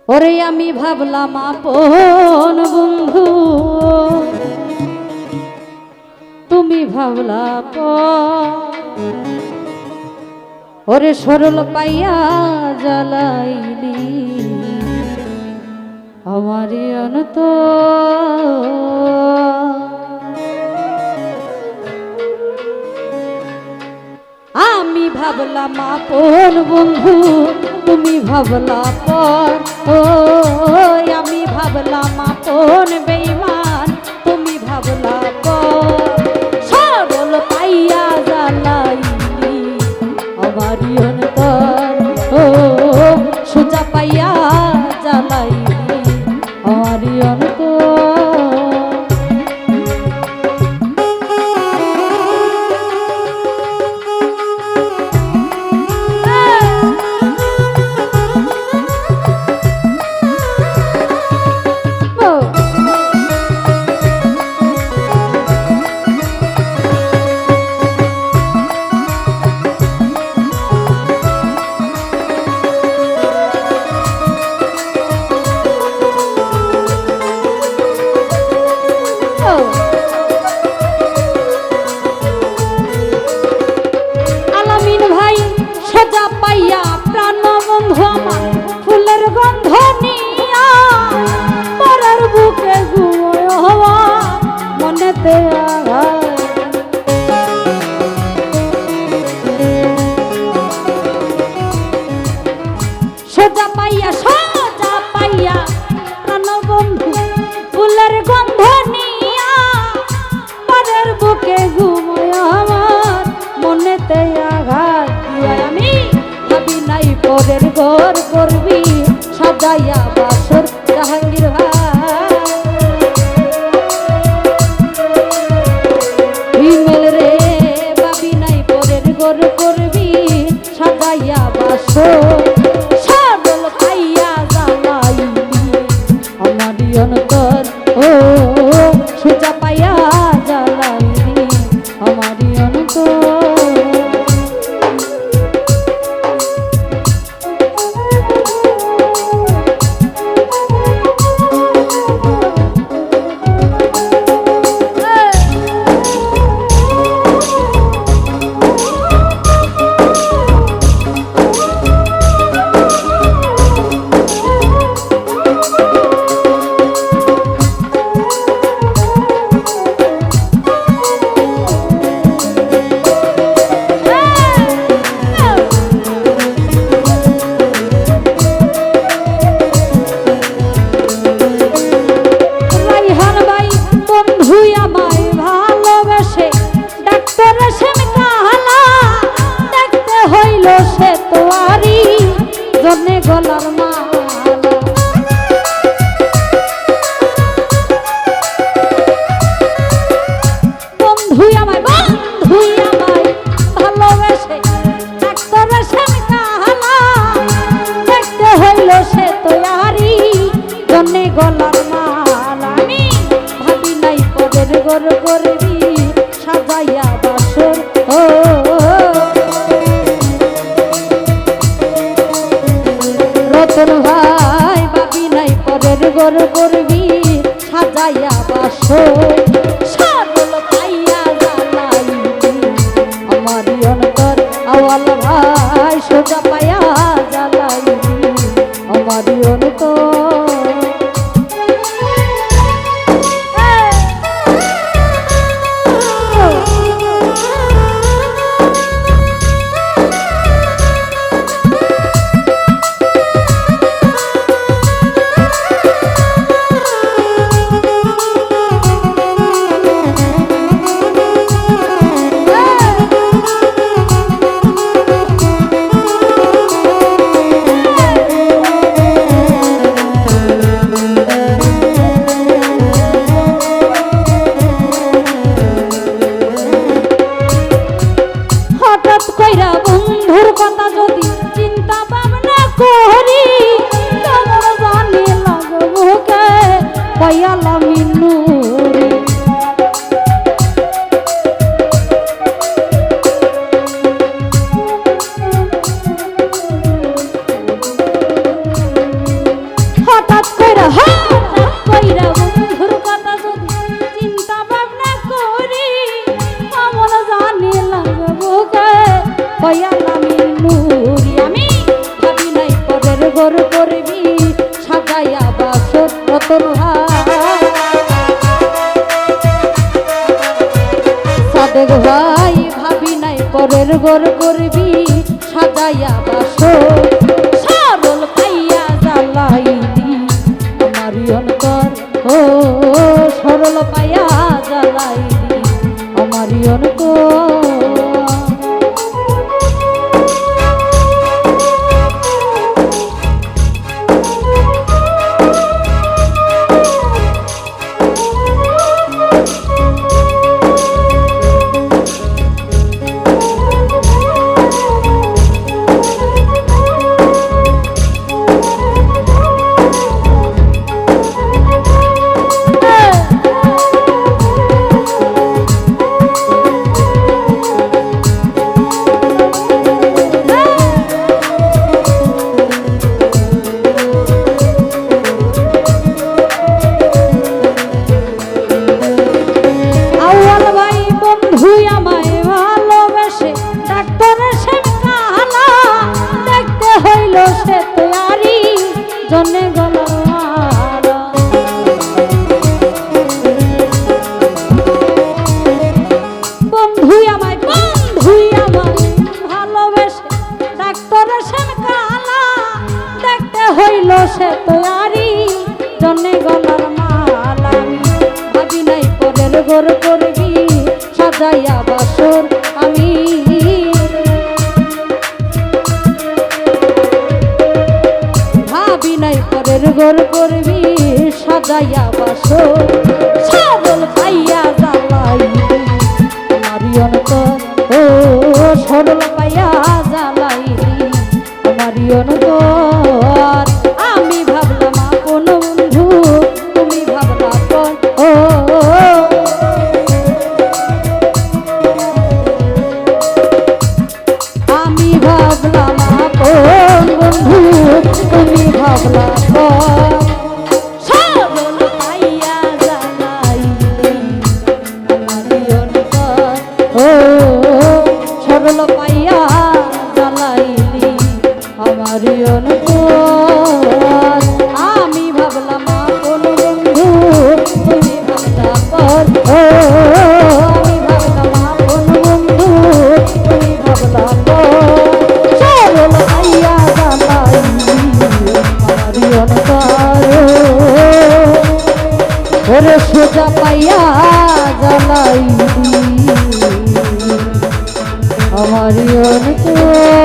ওরে আমি ভাবলাম আপন বন্ধু, তুমি ভাবলা ওরে সরল পাইয়া জ্বালাইলি আমারই অনত। আমি ভাবলাম আপন বন্ধু, তুমি ভাবলা পর। ও আমি ভাবলাম আপন বেঈমান, তুমি ভাবলা পর। সরল পাইয়া জ্বালাইলি আমারই অন্তর। ও সোজা পাইয়া জ্বালাইলি আমারই অন্তর। আলামিন ভাই সোজা পাইয়া প্রাণ বন্ধু আমার ফুলের গন্ধ নিয়া পরের বুকে ঘুমোয় হওয়া মনেতে আঘাত। সোজা পাইয়া প্রাণ বন্ধু ফুলের গন্ধ নিয়া পরের বুকে ঘুমোয় আমার মনেতে আঘাত দিয়া। আমি ভাবি নাই পরের ঘর করবি সাজাইয়া বাসর জাহাঙ্গীর ভাই রে। ভাবি নাই পরের ঘর করবি সাজাইয়া বাসর। সরল পাইয়া জ্বালাইলি আমারই অন্তর। ও সোজা পাইয়া জ্বালাইলি আমারই অন্তর। সে তোয়ারি জনে গলার মালা। বন্ধু আমায় ভালোবেসে ডাক্তার সেন কাহালা। দেখতে হইল সে তোয়ারি জনে গলার মালা। আমি ভাবি নাই পরের ঘর করবি সাজাইয়া বাসর। ও রতন ভাই ভাবি নাই পরের ঘর করবি সাজাইয়া বাসর। সরল পাইয়া জ্বালাইলি আমারই অন্তর। আওয়াল ভাই সোজা পাইয়া জ্বালাইলি আমারই অন্তর। বন্ধুর কথা যদি চিন্তা ভাবনা করি তোমার জানি লাগবো কে পাইয়ালা মিনুরি। পরের ঘর করবি সাজাইয়া বাসর সরল পাইয়া জ্বালাইলি আমার অন্তর ও সরল পাইয়া জ্বালাইলি আমার অন্তর সে তৈয়ারি জনে গলার বন্ধুই আমায় ভালোবেসে ডাক্তারের সেন কালা দেখতে হইল সে তৈয়ারি জনে গলার মালা আমি ভাবি নাই পরের ঘর করবি সাজাইয়া বাসর আমি পরের ঘর করবি সাজাইয়া বাসর সরল পাইয়া জ্বালাইলি আমার অন্তর ও সরল পাইয়া জ্বালাইলি আমার অন্তর আমি ভাবলাম আপন বন্ধু তুমি ভাবলা পর ও আমি ভাবলাম আপন বন্ধু তুমি ভাবলা সরল পাইয়া জ্বালাইলি আমার অন্তর ও সরল পাইয়া জ্বালাইলি আমার অন্তর আমি ভাবলাম আপন বন্ধু তুমি ভাবলা পর ও আমি ভাবলাম আপন বন্ধু তুমি ভাবলা পর সরল পাইয়া জ্বালাইলি ওরে সোজা পাইয়া জ্বালাইলি আমার অন্তর